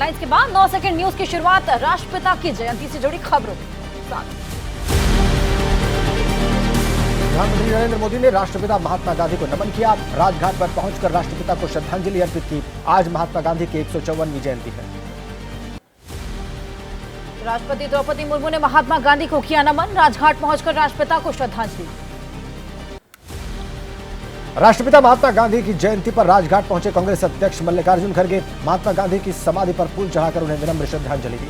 Headlines के बाद 9 second news की शुरुआत राष्ट्रपिता की जयंती से जुड़ी खबरों के साथ। प्रधानमंत्री नरेंद्र मोदी ने राष्ट्रपिता महात्मा गांधी को नमन किया। राजघाट पर पहुंचकर राष्ट्रपिता को श्रद्धांजलि अर्पित की। आज महात्मा गांधी की 154वीं जयंती है। राष्ट्रपति द्रौपदी मुर्मू ने महात्मा गांधी को किया नमन। राजघाट पहुंचकर राष्ट्रपिता को श्रद्धांजलि। राष्ट्रपिता महात्मा गांधी की जयंती पर राजघाट पहुंचे कांग्रेस अध्यक्ष मल्लिकार्जुन खड़गे। महात्मा गांधी की समाधि पर फूल चढ़ाकर उन्हें विनम्र श्रद्धांजलि दी।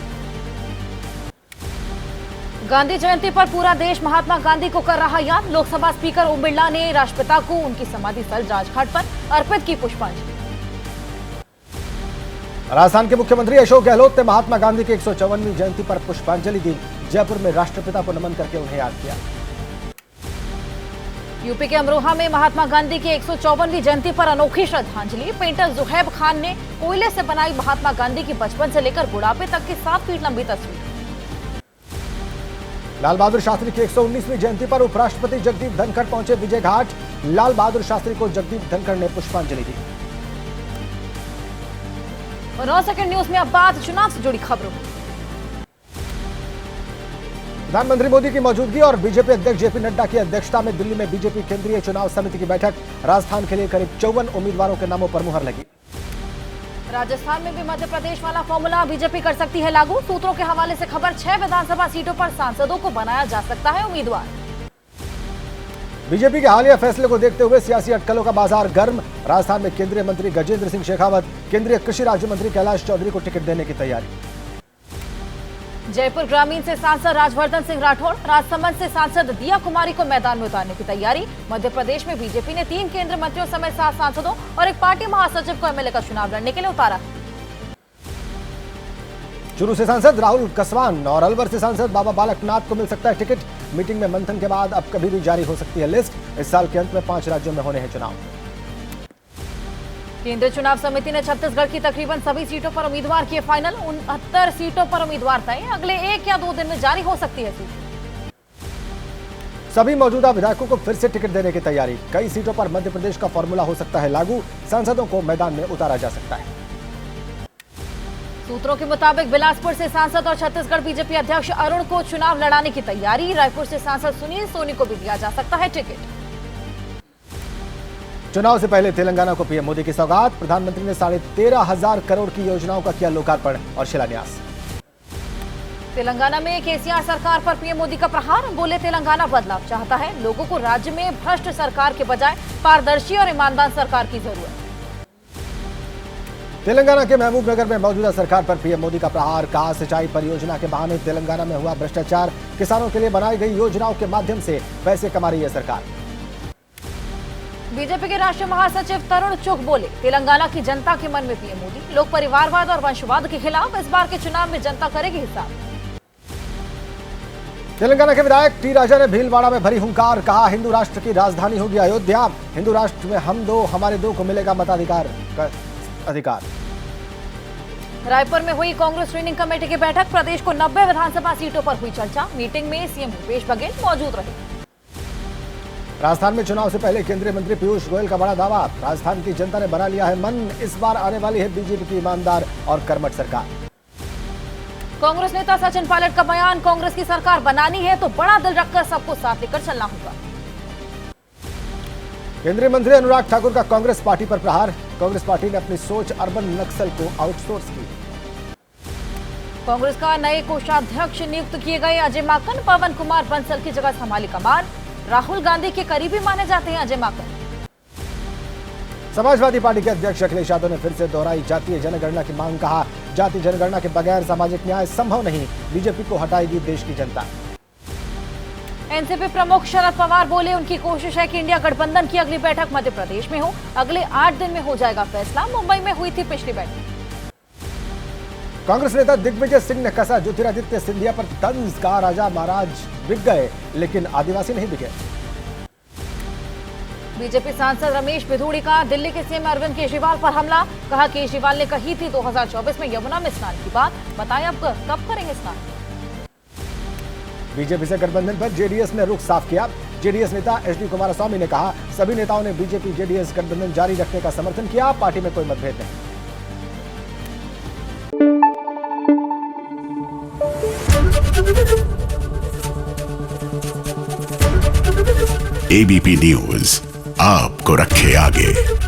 गांधी जयंती पर पूरा देश महात्मा गांधी को कर रहा याद। लोकसभा स्पीकर ओम बिरला ने राष्ट्रपिता को उनकी समाधि स्थल राजघाट पर अर्पित की पुष्पांजलि। राजस्थान के मुख्यमंत्री अशोक गहलोत ने महात्मा गांधी की 154वीं जयंती पर पुष्पांजलि दी। जयपुर में राष्ट्रपिता को नमन करके उन्हें याद किया। यूपी के अमरोहा में महात्मा गांधी की 154वीं जयंती पर अनोखी श्रद्धांजलि। पेंटर जुहैब खान ने कोयले से बनाई महात्मा गांधी की बचपन से लेकर बुढ़ापे तक की 7 फीट लंबी तस्वीर। लाल बहादुर शास्त्री की 119वीं जयंती पर उपराष्ट्रपति जगदीप धनखड़ पहुंचे विजय घाट। लाल बहादुर शास्त्री को जगदीप धनखड़ ने पुष्पांजलि दी। और 9 सेकंड न्यूज में अब बात चुनाव से जुड़ी खबरों की। प्रधानमंत्री मोदी की मौजूदगी और बीजेपी अध्यक्ष जेपी नड्डा की अध्यक्षता में दिल्ली में बीजेपी केंद्रीय चुनाव समिति की बैठक। राजस्थान के लिए करीब 54 उम्मीदवारों के नामों पर मुहर लगी। राजस्थान में भी मध्य प्रदेश वाला फॉर्मूला बीजेपी कर सकती है लागू। सूत्रों के हवाले से खबर 6 विधानसभा सीटों पर सांसदों को बनाया जा सकता है उम्मीदवार। बीजेपी के हालिया फैसले को देखते हुए सियासी अटकलों का बाजार गर्म। राजस्थान में केंद्रीय मंत्री गजेंद्र सिंह शेखावत, केंद्रीय कृषि राज्य मंत्री कैलाश चौधरी को टिकट देने की तैयारी। जयपुर ग्रामीण से सांसद राजवर्धन सिंह राठौड़, राजसमंद से सांसद दिया कुमारी को मैदान में उतारने की तैयारी। मध्य प्रदेश में बीजेपी ने 3 केंद्रीय मंत्रियों समेत 7 सांसदों और एक पार्टी महासचिव को एमएलए का चुनाव लड़ने के लिए उतारा। चूरू से सांसद राहुल कसवान और अलवर से सांसद बाबा बालकनाथ को मिल सकता है टिकट। मीटिंग में मंथन के बाद अब कभी भी जारी हो सकती है लिस्ट। इस साल के अंत में 5 राज्यों में होने हैं चुनाव। केंद्रीय चुनाव समिति ने छत्तीसगढ़ की तकरीबन सभी सीटों पर उम्मीदवार किए फाइनल। 69 सीटों पर उम्मीदवार तय। अगले 1 या 2 दिन में जारी हो सकती है सूची। सभी मौजूदा विधायकों को फिर से टिकट देने की तैयारी। कई सीटों पर मध्य प्रदेश का फॉर्मूला हो सकता है लागू। सांसदों को मैदान में उतारा जा सकता है। सूत्रों के मुताबिक बिलासपुर से सांसद और छत्तीसगढ़ बीजेपी अध्यक्ष अरुण को चुनाव लड़ाने की तैयारी। रायपुर से सांसद सुनील सोनी को भी दिया जा सकता है टिकट। चुनाव से पहले तेलंगाना को पीएम मोदी की सौगात। प्रधानमंत्री ने 13,500 करोड़ की योजनाओं का किया लोकार्पण और शिलान्यास। तेलंगाना में केसीआर सरकार पर पीएम मोदी का प्रहार। बोले तेलंगाना बदलाव चाहता है। लोगों को राज्य में भ्रष्ट सरकार के बजाय पारदर्शी और ईमानदार सरकार की जरूरत। तेलंगाना के महबूबनगर में मौजूदा सरकार पर पीएम मोदी का प्रहार। कहा सिंचाई परियोजना के बहाने तेलंगाना में हुआ भ्रष्टाचार। किसानों के लिए बनाई गई योजनाओं के माध्यम से पैसे कमा रही है सरकार। बीजेपी के राष्ट्रीय महासचिव तरुण चुग बोले तेलंगाना की जनता के मन में पीएम मोदी। लोग परिवारवाद और वंशवाद के खिलाफ। इस बार के चुनाव में जनता करेगी हिसाब। तेलंगाना के विधायक टी राजा ने भीलवाड़ा में भरी हुंकार। कहा हिंदू राष्ट्र की राजधानी होगी अयोध्या। हिंदू राष्ट्र में हम दो हमारे दो को मिलेगा मताधिकार का अधिकार। रायपुर में हुई कांग्रेस स्क्रीनिंग कमेटी की बैठक। प्रदेश को 90 विधानसभा सीटों पर हुई चर्चा। मीटिंग में सीएम भूपेश बघेल मौजूद रहे। राजस्थान में चुनाव से पहले केंद्रीय मंत्री पीयूष गोयल का बड़ा दावा। राजस्थान की जनता ने बना लिया है मन। इस बार आने वाली है बीजेपी की ईमानदार और कर्मठ सरकार। कांग्रेस नेता सचिन पायलट का बयान। कांग्रेस की सरकार बनानी है तो बड़ा दिल रखकर सबको साथ लेकर चलना होगा। केंद्रीय मंत्री अनुराग ठाकुर का कांग्रेस पार्टी पर प्रहार। कांग्रेस पार्टी ने अपनी सोच अर्बन नक्सल को आउटसोर्स की। कांग्रेस का नए कोषाध्यक्ष नियुक्त किए गए अजय माकन। पवन कुमार बंसल की जगह संभाली कमान। राहुल गांधी के करीबी माने जाते हैं अजय माकन। समाजवादी पार्टी के अध्यक्ष अखिलेश यादव ने फिर से दोहराई जातीय जनगणना की मांग। कहा जाति जनगणना के बगैर सामाजिक न्याय संभव नहीं। बीजेपी को हटाएगी देश की जनता। एनसीपी प्रमुख शरद पवार बोले उनकी कोशिश है कि इंडिया गठबंधन की अगली बैठक मध्य प्रदेश में हो। अगले 8 दिन में हो जाएगा फैसला। मुंबई में हुई थी पिछली बैठक। कांग्रेस नेता दिग्विजय सिंह ने कसा ज्योतिरादित्य सिंधिया पर तंज। का राजा महाराज बिक गए लेकिन आदिवासी नहीं बिके। बीजेपी सांसद रमेश पिथौड़ी का दिल्ली के सीएम अरविंद केजरीवाल पर हमला। कहा केजरीवाल ने कही थी 2024 में यमुना में स्नान की बात। बताएं अब कब करेंगे स्नान। बीजेपी से गठबंधन पर जेडीएस ने रुख साफ किया। जेडीएस नेता एचडी कुमारस्वामी ने कहा सभी नेताओं ने बीजेपी जेडीएस गठबंधन जारी रखने का समर्थन किया। पार्टी में कोई मतभेद नहीं। एबीपी न्यूज आपको रखे आगे।